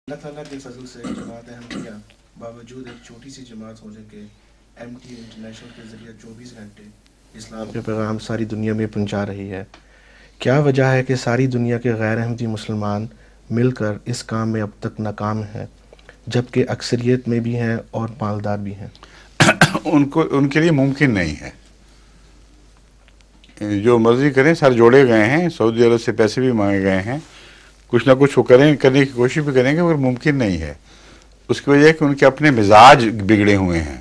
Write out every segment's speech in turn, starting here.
اللہ تعالیٰ کے فضل سے جماعت احمدیہ باوجود ایک چھوٹی سی جماعت ہونے کے ایم ٹی انٹرنیشنل کے ذریعہ 24 گھنٹے اسلام کے پیغام ساری دنیا میں پہنچا رہی ہے۔ کیا وجہ ہے کہ ساری دنیا کے غیر احمدی مسلمان مل کر اس کام میں اب تک ناکام ہیں، جبکہ اکثریت میں بھی ہیں اور مالدار بھی ہیں؟ ان کے لیے ممکن نہیں ہے۔ جو مرضی کریں، سر جوڑے گئے ہیں، سعودی عرب سے پیسے بھی مانگے گئے ہیں، کچھ نہ کچھ وہ کرنے کی کوشش بھی کریں گے، مگر ممکن نہیں ہے۔ اس کی وجہ ہے کہ ان کے اپنے مزاج بگڑے ہوئے ہیں۔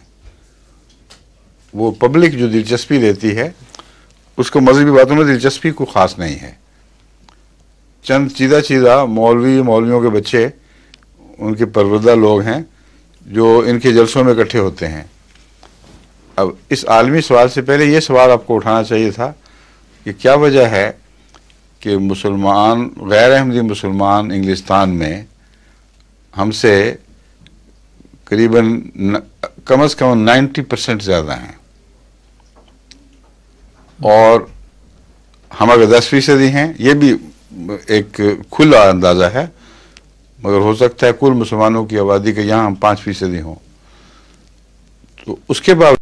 وہ پبلک جو دلچسپی لیتی ہے اس کو مذہبی باتوں میں دلچسپی کو خاص نہیں ہے۔ چند چیدہ مولویوں کے بچے ان کے پروردہ لوگ ہیں جو ان کے جلسوں میں اکٹھے ہوتے ہیں۔ اب اس عالمی سوال سے پہلے یہ سوال آپ کو اٹھانا چاہیے تھا کہ کیا وجہ ہے کہ غیر احمدی مسلمان انگلستان میں ہم سے قریباً کم از کم 90% زیادہ ہیں، اور ہم اگر 10% ہیں، یہ بھی ایک کھلا اندازہ ہے، مگر ہو سکتا ہے کل مسلمانوں کی آبادی کے یہاں ہم 5% ہوں۔ تو اس کے بعد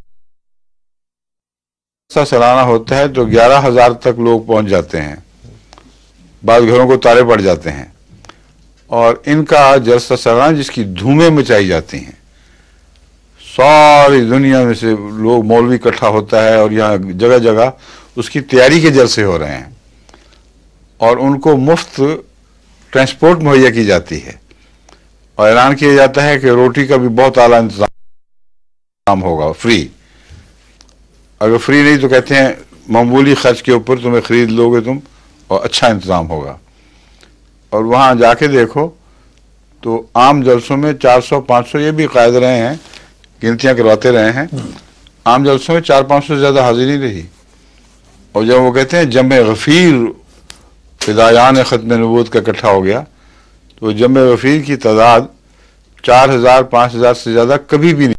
سالانہ ہوتا ہے تو 11,000 تک لوگ پہنچ جاتے ہیں، بعض گھروں کو تالے پڑ جاتے ہیں، اور ان کا جلسہ سالانہ جس کی دھومیں مچائی جاتی ہیں، ساری دنیا میں سے لوگ مولوی اکٹھا ہوتا ہے، اور یہاں جگہ جگہ اس کی تیاری کے جلسے ہو رہے ہیں، اور ان کو مفت ٹرانسپورٹ مہیا کی جاتی ہے، اور اعلان کیا جاتا ہے کہ روٹی کا بھی بہت اعلیٰ انتظام ہوگا، فری۔ اگر فری نہیں تو کہتے ہیں معمولی خرچ کے اوپر تمہیں خرید لو گے تم، اور اچھا انتظام ہوگا۔ اور وہاں جا کے دیکھو تو عام جلسوں میں 400-500، یہ بھی قائد رہے ہیں، گنتیاں کرواتے رہے ہیں، عام جلسوں میں 400-500 سے زیادہ حاضری نہیں رہی۔ اور جب وہ کہتے ہیں جمع غفیر فدایان ختم نبوت کا اکٹھا ہو گیا، تو جمع غفیر کی تعداد 4,000-5,000 سے زیادہ کبھی بھی نہیں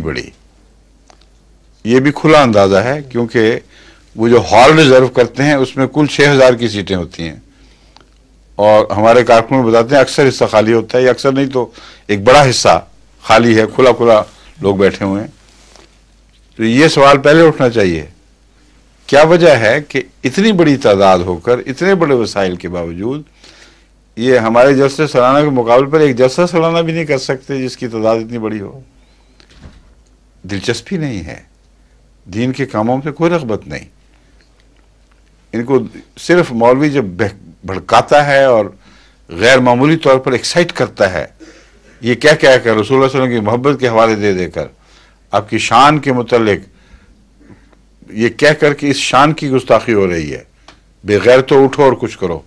بڑھی۔ یہ بھی کھلا اندازہ ہے، کیونکہ وہ جو ہال ریزرو کرتے ہیں اس میں کل 6,000 کی سیٹیں ہوتی ہیں، اور ہمارے کارکنوں بتاتے ہیں اکثر حصہ خالی ہوتا ہے، یا اکثر نہیں تو ایک بڑا حصہ خالی ہے، کھلا لوگ بیٹھے ہوئے ہیں۔ تو یہ سوال پہلے اٹھنا چاہیے، کیا وجہ ہے کہ اتنی بڑی تعداد ہو کر، اتنے بڑے وسائل کے باوجود، یہ ہمارے جلسے سالانہ کے مقابلے پر ایک جلسہ سالانہ بھی نہیں کر سکتے جس کی تعداد اتنی بڑی ہو؟ دلچسپی نہیں ہے، دین کے کاموں سے کوئی رغبت نہیں۔ ان کو صرف مولوی جب بھڑکاتا ہے اور غیر معمولی طور پر ایکسائٹ کرتا ہے، یہ کہہ کر رسول اللہ صلی اللہ علیہ وسلم کی محبت کے حوالے دے کر، آپ کی شان کے متعلق یہ کہہ کر کہ اس شان کی گستاخی ہو رہی ہے، بغیر تو اٹھو اور کچھ کرو،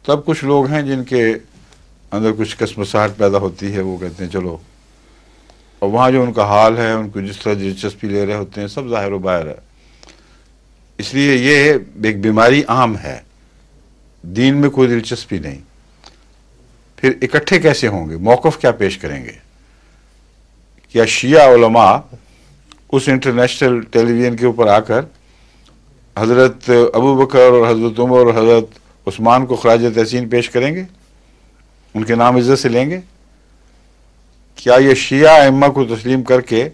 تب کچھ لوگ ہیں جن کے اندر کچھ کسمساہٹ پیدا ہوتی ہے، وہ کہتے ہیں چلو۔ اور وہاں جو ان کا حال ہے، ان کو جس طرح دلچسپی لے رہے ہوتے ہیں، سب ظاہر و باہر ہے۔ اس لیے یہ ایک بیماری عام ہے، دین میں کوئی دلچسپی نہیں۔ پھر اکٹھے کیسے ہوں گے؟ موقف کیا پیش کریں گے؟ کیا شیعہ علماء اس انٹرنیشنل ٹیلی ویژن کے اوپر آ کر حضرت ابو بکر اور حضرت عمر اور حضرت عثمان کو خراج تحسین پیش کریں گے؟ ان کے نام عزت سے لیں گے؟ کیا یہ شیعہ ائمہ کو تسلیم کر کے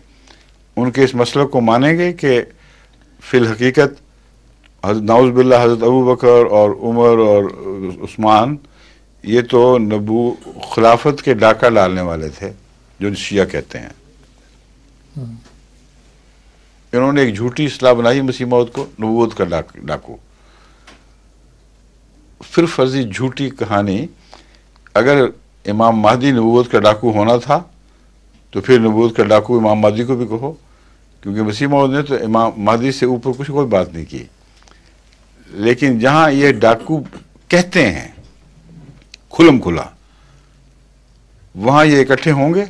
ان کے اس مسلک کو مانیں گے کہ فی الحقیقت نعوذ باللہ حضرت ابو بکر اور عمر اور عثمان یہ تو خلافت کے ڈاکہ ڈالنے والے تھے، جو شیعہ کہتے ہیں؟ انہوں نے ایک جھوٹی اصطلاح بنائی مسیح موعود کو، نبوت کا ڈاکو۔ پھر فرضی جھوٹی کہانی، اگر امام مہدی نبوت کا ڈاکو ہونا تھا تو پھر نبوت کا ڈاکو امام مہدی کو بھی کہو، کیونکہ مسیح موعود نے تو امام مہدی سے اوپر کچھ کوئی بات نہیں کی۔ لیکن جہاں یہ ڈاکو کہتے ہیں کھلم کھلا، وہاں یہ اکٹھے ہوں گے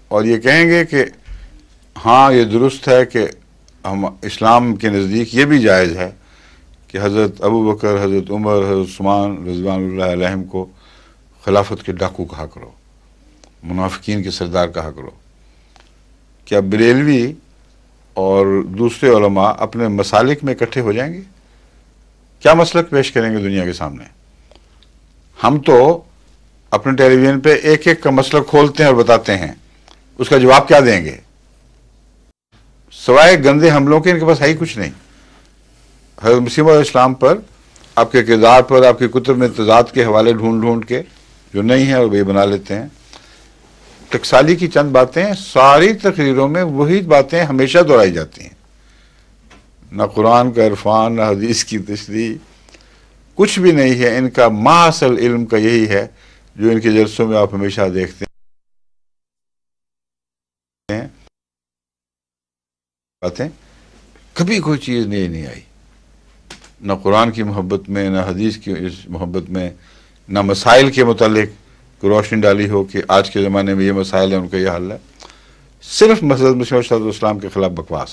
اور یہ کہیں گے کہ ہاں یہ درست ہے کہ ہم اسلام کے نزدیک یہ بھی جائز ہے کہ حضرت ابو بکر، حضرت عمر، حضرت عثمان رضوان اللہ علیہم کو خلافت کے ڈاکو کہا کرو، منافقین کے سردار کہا کرو۔ کیا بریلوی اور دوسرے علماء اپنے مسالک میں اکٹھے ہو جائیں گے؟ کیا مسلک پیش کریں گے دنیا کے سامنے؟ ہم تو اپنے ٹیلی ویژن پہ ایک ایک کا مسئلہ کھولتے ہیں اور بتاتے ہیں، اس کا جواب کیا دیں گے؟ سوائے گندے حملوں کے ان کے پاس ہے ہی کچھ نہیں۔ حضرت مسیح علیہ السلام پر، آپ کے کردار پر، آپ کے کتب میں تضاد کے حوالے ڈھونڈ ڈھونڈ کے جو نہیں ہیں وہ یہ بنا لیتے ہیں۔ ٹکسالی کی چند باتیں ساری تقریروں میں وہی باتیں ہمیشہ دہرائی جاتی ہیں، نہ قرآن کا عرفان، نہ حدیث کی تشریح، کچھ بھی نہیں ہے۔ ان کا ماحصل علم کا یہی ہے جو ان کے جلسوں میں آپ ہمیشہ دیکھتے ہیں، باتیں کبھی کوئی چیز نہیں آئی، نہ قرآن کی محبت میں، نہ حدیث کی اس محبت میں، نہ مسائل کے متعلق کوئی روشنی ڈالی ہو کہ آج کے زمانے میں یہ مسائل ہیں، ان کا یہ حل ہے۔ صرف حضرت مسیح علیہ السلام کے خلاف بکواس۔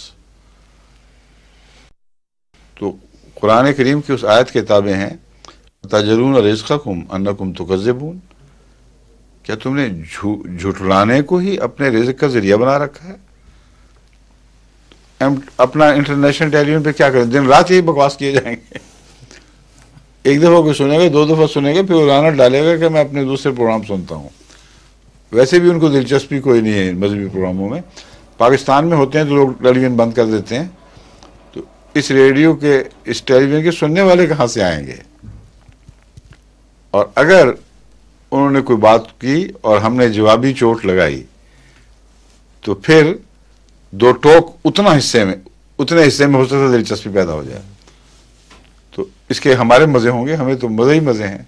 تو قرآن کریم کی اس آیت کے تابع ہیں، تجرون رزقکم انکم تکذبون، کیا تم نے جھٹلانے کو ہی اپنے رزق کا ذریعہ بنا رکھا ہے؟ اپنا انٹرنیشنل ٹیلی ویژن پہ کیا کریں، دن رات یہی بکواس کیے جائیں گے۔ ایک دفعہ کوئی سنے گا، 2 دفعہ سنے گا، پھر رانت ڈالے گا کہ میں اپنے دوسرے پروگرام سنتا ہوں۔ ویسے بھی ان کو دلچسپی کوئی نہیں ہے مذہبی پروگراموں میں۔ پاکستان میں ہوتے ہیں تو لوگ ٹیلی ویژن بند کر دیتے ہیں، تو اس ریڈیو کے، اس ٹیلی ویژن کے سننے والے کہاں سے آئیں گے؟ اور اگر انہوں نے کوئی بات کی اور ہم نے جوابی چوٹ لگائی تو پھر 2 ٹوک اتنے حصے میں ہو سکتا ہے دلچسپی پیدا ہو جائے، تو اس کے ہمارے مزے ہوں گے، ہمیں تو مزے ہی مزے ہیں۔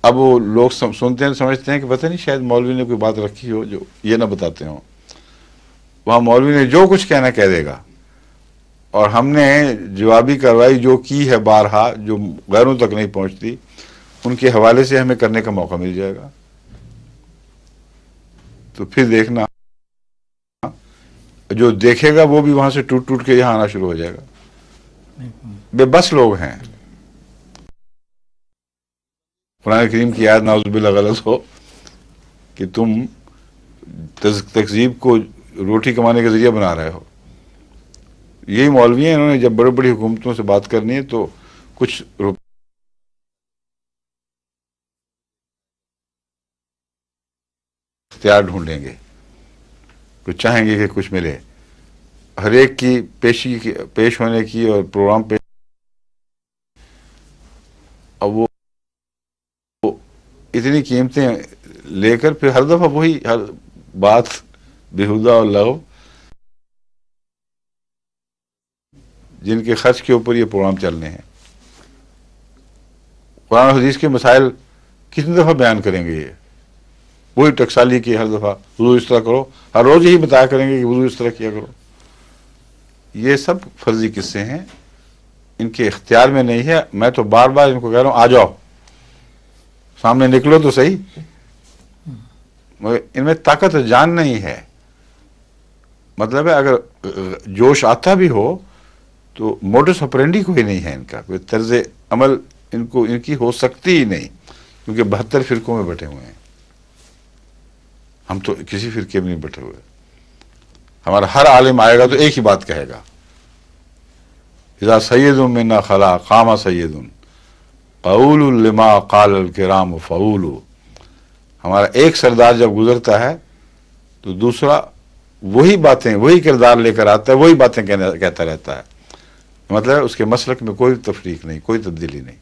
اب وہ لوگ سنتے ہیں، سمجھتے ہیں کہ پتہ نہیں شاید مولوی نے کوئی بات رکھی ہو جو یہ نہ بتاتے ہوں۔ وہاں مولوی نے جو کچھ کہنا کہہ دے گا، اور ہم نے جوابی کارروائی جو کی ہے بارہا، جو غیروں تک نہیں پہنچتی، ان کے حوالے سے ہمیں کرنے کا موقع مل جائے گا۔ تو پھر دیکھنا، جو دیکھے گا وہ بھی وہاں سے ٹوٹ ٹوٹ کے یہاں آنا شروع ہو جائے گا۔ بے بس لوگ ہیں۔ قرآن کریم کی آیت نعوذ باللہ غلط ہو کہ تم تکذیب کو روٹی کمانے کا ذریعہ بنا رہے ہو۔ یہی مولوی ہیں، انہوں نے جب بڑی بڑی حکومتوں سے بات کرنی ہے تو کچھ اختیار ڈھونڈیں گے، کچھ چاہیں گے کہ کچھ ملے، ہر ایک کی پیش ہونے کی اور پروگرام پہ، اب وہ اتنی قیمتیں لے کر پھر ہر دفعہ وہی ہر بات بےہودہ اور لغو، جن کے خرچ کے اوپر یہ پروگرام چلنے ہیں۔ قرآن و حدیث کے مسائل کتنی دفعہ بیان کریں گے؟ یہ وہی ٹکسالی کی ہر دفعہ وضو اس طرح کرو، ہر روز یہی بتایا کریں گے کہ وضو اس طرح کیا کرو۔ یہ سب فرضی قصے ہیں، ان کے اختیار میں نہیں ہے۔ میں تو بار بار ان کو کہہ رہا ہوں، آ جاؤ سامنے، نکلو تو صحیح، مگر ان میں طاقت جان نہیں ہے۔ مطلب ہے اگر جوش آتا بھی ہو تو موڈس آپرینڈی کوئی نہیں ہے ان کا، کوئی طرز عمل ان کی ہو سکتی ہی نہیں، کیونکہ 72 فرقوں میں بٹے ہوئے ہیں۔ ہم تو کسی فرقے میں نہیں بٹے ہوئے۔ ہمارا ہر عالم آئے گا تو ایک ہی بات کہے گا، اذا سید منا خلا قام سید قول لما قال الکرام فعول۔ ہمارا ایک سردار جب گزرتا ہے تو دوسرا وہی باتیں، وہی کردار لے کر آتا ہے، وہی باتیں کہتا رہتا ہے۔ مطلب اس کے مسلک میں کوئی تفریق نہیں، کوئی تبدیلی نہیں۔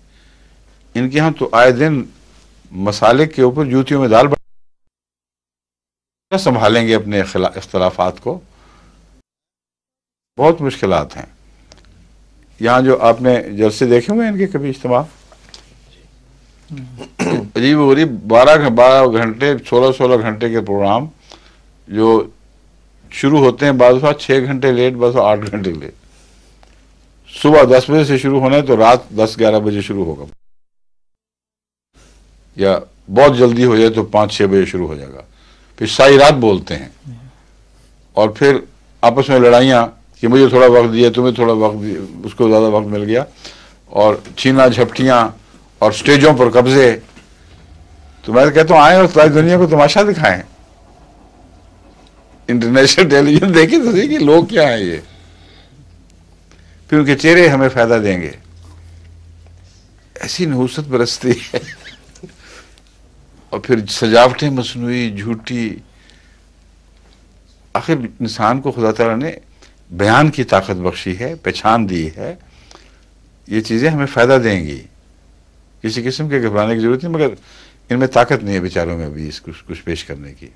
ان کے ہاں تو آئے دن مسالک کے اوپر جوتیوں میں دال سنبھالیں گے اپنے اختلافات کو، بہت مشکلات ہیں۔ یہاں جو آپ نے جلسے دیکھے ہوئے ان کے کبھی اجتماع، عجیب و غریب 12 گھنٹے 16 گھنٹے کے پروگرام جو شروع ہوتے ہیں بعض دفعہ 6 گھنٹے لیٹ، بعض دفعہ 8 گھنٹے لیٹ۔ صبح 10 بجے سے شروع ہونا ہے تو رات 10-11 بجے شروع ہوگا، یا بہت جلدی ہو جائے تو 5-6 بجے شروع ہو جائے گا، پھر ساری رات بولتے ہیں، اور پھر آپس میں لڑائیاں کہ مجھے تھوڑا وقت دیا، تمہیں تھوڑا وقت دیا، اس کو زیادہ وقت مل گیا، اور چھینا جھپٹیاں اور سٹیجوں پر قبضے۔ تو میں کہتا ہوں آئیں اور ساری دنیا کو تماشا دکھائیں، انٹرنیشنل ٹیلی ویژن دیکھیں تو صحیح کہ لوگ کیا ہیں یہ، پھر ان کے چہرے ہمیں فائدہ دیں گے۔ ایسی نحوست برستی ہے اور پھر سجاوٹیں مصنوعی جھوٹی. آخر انسان کو خدا تعالیٰ نے بیان کی طاقت بخشی ہے، پہچان دی ہے، یہ چیزیں ہمیں فائدہ دیں گی، کسی قسم کے گھبرانے کی ضرورت نہیں، مگر ان میں طاقت نہیں ہے بیچاروں میں بھی اس کچھ پیش کرنے کی.